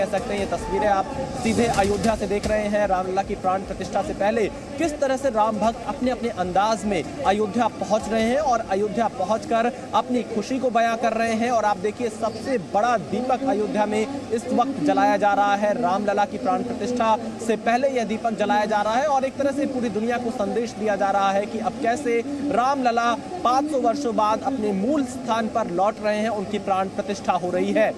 कह सकते हैं ये तस्वीरें आप सीधे अयोध्या से देख रहे हैं। रामलला की प्राण प्रतिष्ठा से पहले किस तरह से राम भक्त अपने अपने अंदाज में अयोध्या पहुंच रहे हैं और अयोध्या पहुंचकर अपनी खुशी को बयां कर रहे हैं। और आप देखिए सबसे बड़ा दीपक अयोध्या में इस वक्त जलाया जा रहा है। रामलला की प्राण प्रतिष्ठा से पहले यह दीपक जलाया जा रहा है और एक तरह से पूरी दुनिया को संदेश दिया जा रहा है कि अब कैसे रामलला 500 वर्षों बाद अपने मूल स्थान पर लौट रहे हैं, उनकी प्राण प्रतिष्ठा हो रही है।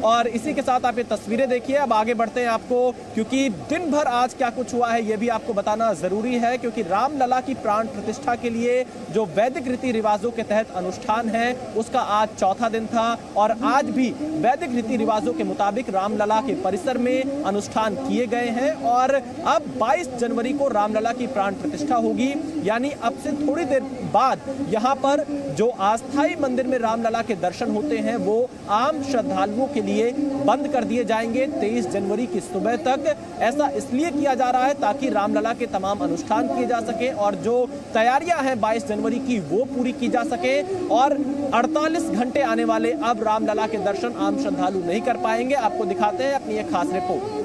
और इसी के साथ आप ये तस्वीरें देखिए। अब आगे बढ़ते हैं आपको, क्योंकि दिन भर आज क्या कुछ हुआ है ये भी आपको बताना जरूरी है, क्योंकि रामलला की प्राण प्रतिष्ठा के लिए जो वैदिक रीति रिवाजों के तहत अनुष्ठान है उसका आज चौथा दिन था और आज भी वैदिक रीति रिवाजों के मुताबिक रामलला के परिसर में अनुष्ठान किए गए हैं। और अब 22 जनवरी को रामलला की प्राण प्रतिष्ठा होगी, यानी अब से थोड़ी देर बाद यहाँ पर जो अस्थायी मंदिर में रामलला के दर्शन होते हैं वो आम श्रद्धालुओं के लिए बंद कर दिए जाएंगे 23 जनवरी की सुबह तक। ऐसा इसलिए किया जा रहा है ताकि रामलला के तमाम अनुष्ठान किए जा सके और जो तैयारियां हैं 22 जनवरी की वो पूरी की जा सके। और 48 घंटे आने वाले अब रामलला के दर्शन आम श्रद्धालु नहीं कर पाएंगे। आपको दिखाते हैं अपनी एक खास रिपोर्ट।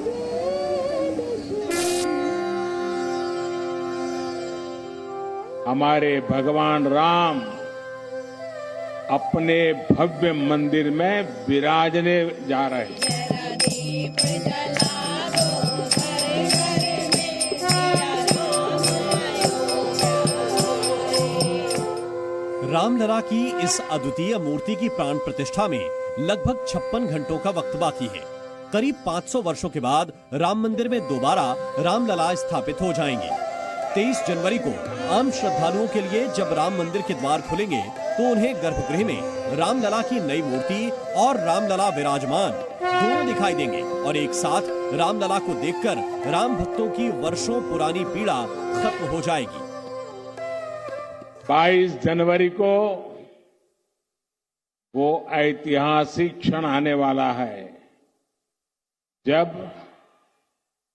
हमारे भगवान राम अपने भव्य मंदिर में विराजने जा रहे हैं। रामलला की इस अद्वितीय मूर्ति की प्राण प्रतिष्ठा में लगभग 56 घंटों का वक्त बाकी है। करीब 500 वर्षों के बाद राम मंदिर में दोबारा रामलला स्थापित हो जाएंगे। 23 जनवरी को आम श्रद्धालुओं के लिए जब राम मंदिर के द्वार खुलेंगे तो उन्हें गर्भगृह में रामलला की नई मूर्ति और रामलला विराजमान दोनों दिखाई देंगे और एक साथ रामलला को देखकर राम भक्तों की वर्षों पुरानी पीड़ा खत्म हो जाएगी। 22 जनवरी को वो ऐतिहासिक क्षण आने वाला है जब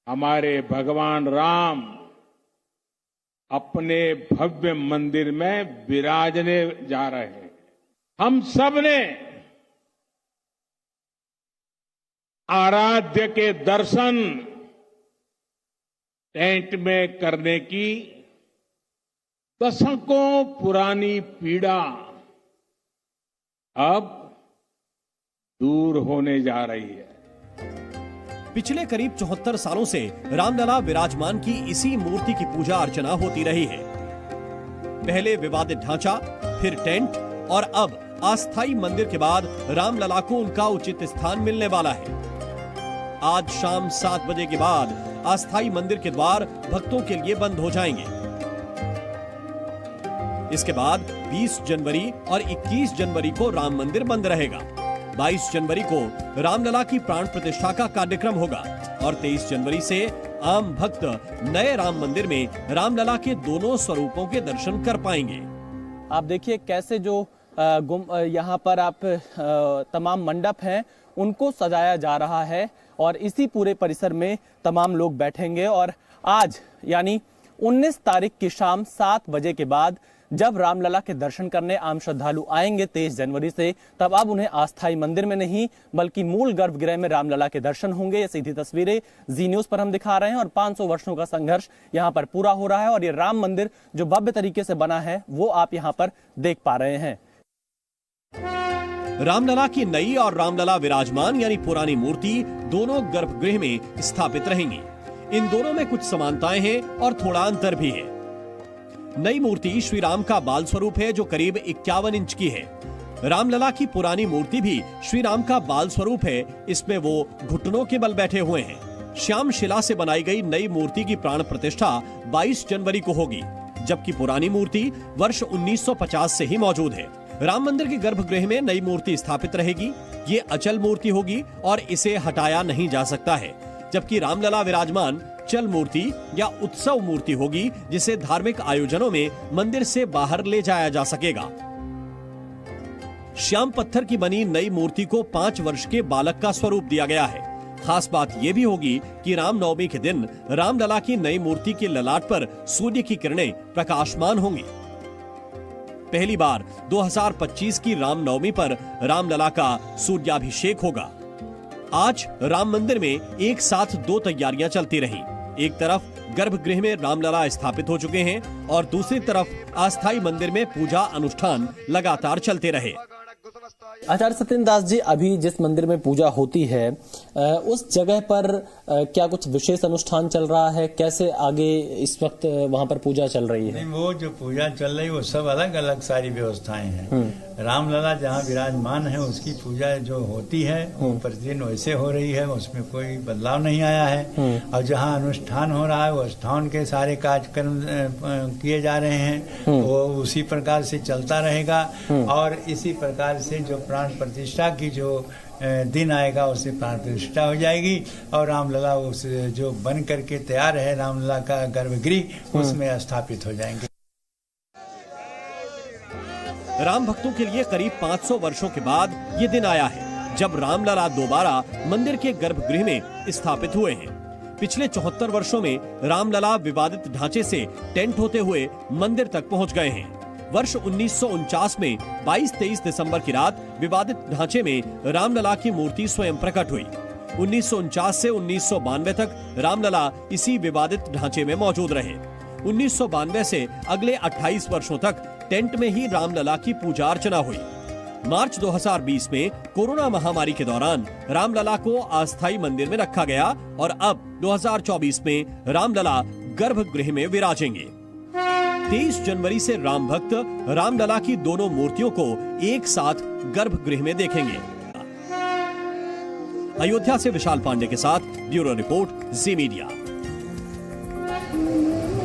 हमारे भगवान राम अपने भव्य मंदिर में विराजने जा रहे हैं। हम सब ने आराध्य के दर्शन टेंट में करने की दशकों पुरानी पीड़ा अब दूर होने जा रही है। पिछले करीब 74 सालों से रामलला विराजमान की इसी मूर्ति की पूजा अर्चना होती रही है। पहले विवादित ढांचा, फिर टेंट और अब अस्थायी मंदिर के बाद रामलला को उनका उचित स्थान मिलने वाला है। आज शाम 7 बजे के बाद अस्थायी मंदिर के द्वार भक्तों के लिए बंद हो जाएंगे। इसके बाद 20 जनवरी और 21 जनवरी को राम मंदिर बंद रहेगा। 22 जनवरी को रामलला की प्राण प्रतिष्ठा का कार्यक्रम होगा और 23 जनवरी से आम भक्त नए राम मंदिर में रामलला के दोनों स्वरूपों के दर्शन कर पाएंगे। आप देखिए कैसे जो यहाँ पर आप तमाम मंडप हैं उनको सजाया जा रहा है और इसी पूरे परिसर में तमाम लोग बैठेंगे। और आज यानी 19 तारीख की शाम 7 बजे के बाद जब रामलला के दर्शन करने आम श्रद्धालु आएंगे 23 जनवरी से, तब अब उन्हें अस्थायी मंदिर में नहीं बल्कि मूल गर्भगृह में रामलला के दर्शन होंगे। ये सीधी तस्वीरें जी न्यूज पर हम दिखा रहे हैं और 500 वर्षों का संघर्ष यहाँ पर पूरा हो रहा है और ये राम मंदिर जो भव्य तरीके से बना है वो आप यहाँ पर देख पा रहे हैं। रामलला की नई और रामलला विराजमान यानी पुरानी मूर्ति दोनों गर्भगृह में स्थापित रहेंगी। इन दोनों में कुछ समानताएं हैं और थोड़ा अंतर भी है। नई मूर्ति श्री राम का बाल स्वरूप है जो करीब 51 इंच की है। रामलला की पुरानी मूर्ति भी श्री राम का बाल स्वरूप है, इसमें वो घुटनों के बल बैठे हुए हैं। श्याम शिला से बनाई गई नई मूर्ति की प्राण प्रतिष्ठा 22 जनवरी को होगी, जबकि पुरानी मूर्ति वर्ष 1950 से ही मौजूद है। राम मंदिर के गर्भगृह में नई मूर्ति स्थापित रहेगी। ये अचल मूर्ति होगी और इसे हटाया नहीं जा सकता है, जबकि रामलला विराजमान चल मूर्ति या उत्सव मूर्ति होगी जिसे धार्मिक आयोजनों में मंदिर से बाहर ले जाया जा सकेगा। श्याम पत्थर की बनी नई मूर्ति को 5 वर्ष के बालक का स्वरूप दिया गया है। खास बात यह भी होगी कि रामनवमी के दिन रामलला की नई मूर्ति के ललाट पर सूर्य की किरणें प्रकाशमान होंगी। पहली बार 2025 की रामनवमी पर रामलला का सूर्याभिषेक होगा। आज राम मंदिर में एक साथ दो तैयारियां चलती रहीं। एक तरफ गर्भगृह में रामलला स्थापित हो चुके हैं और दूसरी तरफ अस्थायी मंदिर में पूजा अनुष्ठान लगातार चलते रहे। आचार्य सत्येंद्र दास जी, अभी जिस मंदिर में पूजा होती है उस जगह पर क्या कुछ विशेष अनुष्ठान चल रहा है? कैसे आगे इस वक्त वहां पर पूजा चल रही है? नहीं, वो जो पूजा चल रही है वो सब अलग अलग सारी व्यवस्थाएं हैं। रामलला जहाँ विराजमान है उसकी पूजा जो होती है वो प्रतिदिन वैसे हो रही है, उसमें कोई बदलाव नहीं आया है। और जहाँ अनुष्ठान हो रहा है वो अनुष्ठान के सारे कार्यक्रम किए जा रहे हैं, वो उसी प्रकार से चलता रहेगा। और इसी प्रकार से जो प्राण प्रतिष्ठा की जो दिन आएगा उससे प्राण प्रतिष्ठा हो जाएगी और रामलला उस जो बन करके तैयार है रामलला का गर्भगृह उसमें स्थापित हो जाएंगे। राम भक्तों के लिए करीब 500 वर्षों के बाद ये दिन आया है जब रामलला दोबारा मंदिर के गर्भगृह में स्थापित हुए हैं। पिछले 74 वर्षों में रामलला विवादित ढांचे से टेंट होते हुए मंदिर तक पहुंच गए हैं। वर्ष 1949 में 22-23 दिसंबर की रात विवादित ढांचे में रामलला की मूर्ति स्वयं प्रकट हुई। 1949 से 1992 तक रामलला इसी विवादित ढांचे में मौजूद रहे। 1992 से अगले 28 वर्षों तक टेंट में ही रामलला की पूजा अर्चना हुई। मार्च 2020 में कोरोना महामारी के दौरान रामलला को अस्थायी मंदिर में रखा गया और अब 2024 में रामलला गर्भगृह में विराजेंगे। 23 जनवरी से राम भक्त रामलला की दोनों मूर्तियों को एक साथ गर्भगृह में देखेंगे। अयोध्या से विशाल पांडे के साथ ब्यूरो रिपोर्ट, जी मीडिया।